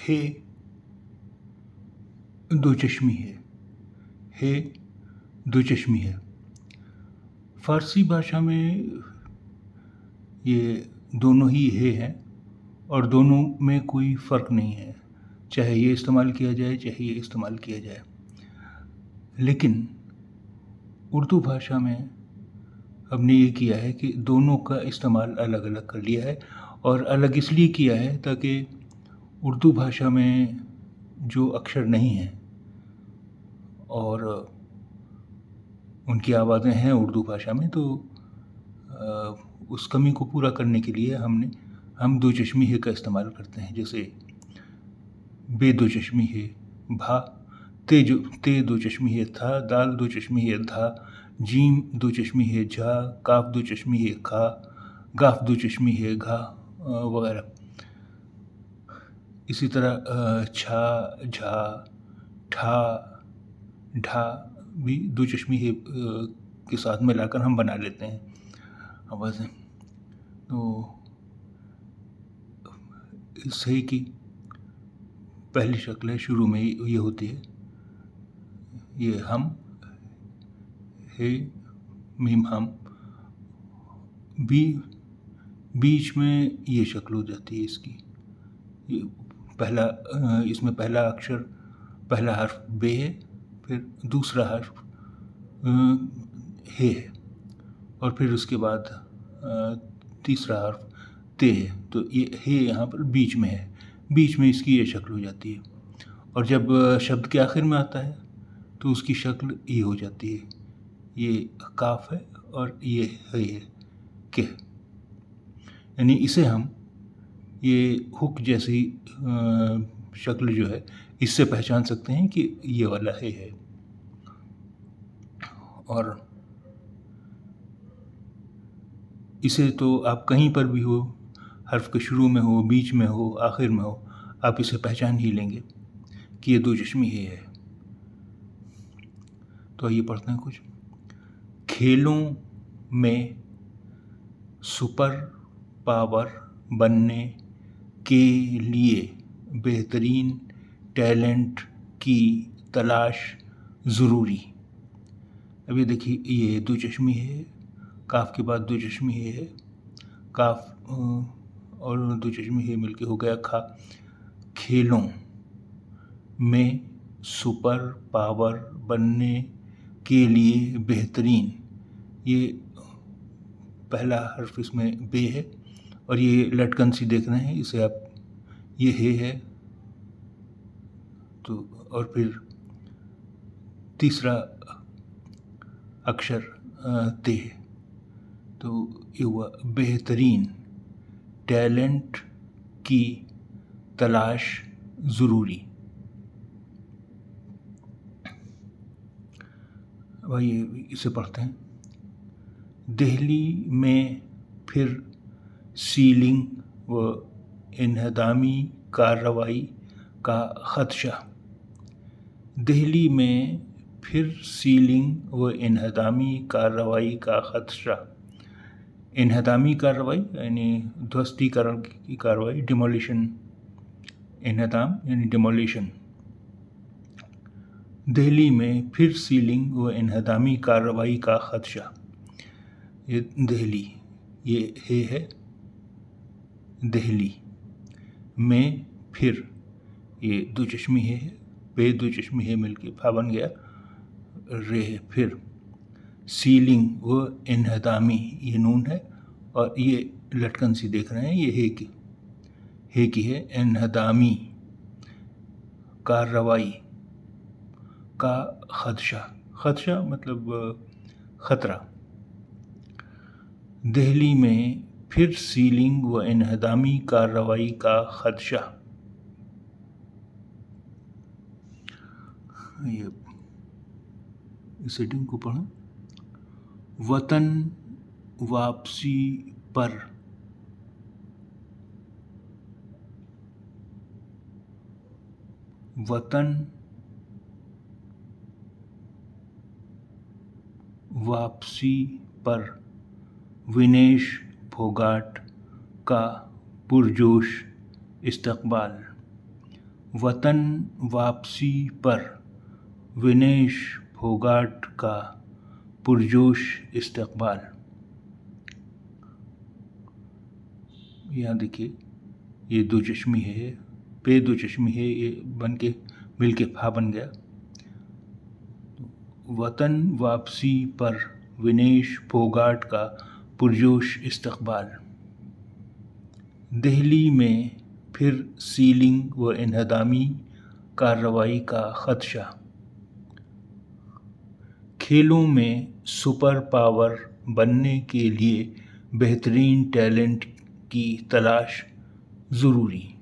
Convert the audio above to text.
हे दो चश्मी है, हे दो चश्मी है। फ़ारसी भाषा में ये दोनों ही हे हैं और दोनों में कोई फ़र्क नहीं है, चाहे ये इस्तेमाल किया जाए चाहे ये इस्तेमाल किया जाए। लेकिन उर्दू भाषा में हमने ये किया है कि दोनों का इस्तेमाल अलग अलग कर लिया है, और अलग इसलिए किया है ताकि उर्दू भाषा में जो अक्षर नहीं हैं और उनकी आवाज़ें हैं उर्दू भाषा में, तो उस कमी को पूरा करने के लिए हम दो चश्मी है का इस्तेमाल करते हैं। जैसे बे दो चश्मी है भा, ते दो चश्मी है था, दाल दो चश्मी है धा, जीम दो चश्मी है झा, काफ दो चश्मी है खा, गाफ दो चश्मी है घा वगैरह। इसी तरह छा, झा, ठा, ढा भी दो चश्मी है के साथ मिलाकर हम बना लेते हैं आवाज़ें। तो सही की पहली शक्ल है, शुरू में ये होती है, ये हम, हे, मीम हम, बीच में ये शक्ल हो जाती है इसकी। ये इसमें पहला अक्षर, पहला हर्फ बे है, फिर दूसरा हर्फ हे है, और फिर उसके बाद तीसरा हर्फ ते है। तो ये हे यहाँ पर बीच में है, बीच में इसकी ये शक्ल हो जाती है। और जब शब्द के आखिर में आता है तो उसकी शक्ल ये हो जाती है, ये काफ है और ये है के, यानी इसे हम ये हुक जैसी शक्ल जो है इससे पहचान सकते हैं कि ये वाला है। और इसे तो आप कहीं पर भी हो, हर्फ के शुरू में हो, बीच में हो, आखिर में हो, आप इसे पहचान ही लेंगे कि ये दो चश्मी है। तो आइए पढ़ते हैं कुछ। खेलों में सुपर पावर बनने के लिए बेहतरीन टैलेंट की तलाश ज़रूरी। अभी देखिए ये दो चश्मी है, काफ के बाद दो चश्मी है, काफ और दो चश्मी है मिलके हो गया खा। खेलों में सुपर पावर बनने के लिए बेहतरीन, ये पहला हर्फ इसमें बे है और ये लटकन सी देख रहे हैं, इसे आप, ये है तो, और फिर तीसरा अक्षर ते है, तो ये हुआ बेहतरीन टैलेंट की तलाश ज़रूरी। भाई इसे पढ़ते हैं। दिल्ली में फिर सीलिंग व इन्हदामी कार्रवाई का ख़दशा। दिल्ली में फिर सीलिंग व इन्हदामी कार्रवाई का ख़दशा। इन्हदामी कार्रवाई यानी ध्वस्तीकरण की कार्रवाई, डिमोलिशन, इन्हदाम यानी डिमोलिशन। दिल्ली में फिर सीलिंग व इन्हदामी कार्रवाई का ख़दशा। ये दिल्ली, ये है दिल्ली में फिर, ये दो चश्मी है, पे दो चश्मी है मिलके फा बन गया, रे है, फिर सीलिंग व इन्हदामी, ये नून है और ये लटकन सी देख रहे हैं, ये हे की है। इन्हदामी कार्रवाई का ख़दशा, ख़दशा मतलब ख़तरा। दिल्ली में फिर सीलिंग व इन्हदामी कार्रवाई का ख़दशा। ये इस सेटिंग को पढ़ें। वतन वापसी पर वतन वापसी पर विनेश फोगाट का पुरजोश इस्तकबाल। वतन वापसी पर विनेश फोगाट का पुरजोश इस्तकबाल। यहाँ देखिए, ये दो चश्मी है, पे दो चश्मी है, ये बन के मिल के फा बन गया। वतन वापसी पर विनेश फोगाट का पुरजोश इस्तकबाल। दिल्ली में फिर सीलिंग व इन्हदामी कार्रवाई का खदशा। खेलों में सुपर पावर बनने के लिए बेहतरीन टैलेंट की तलाश ज़रूरी।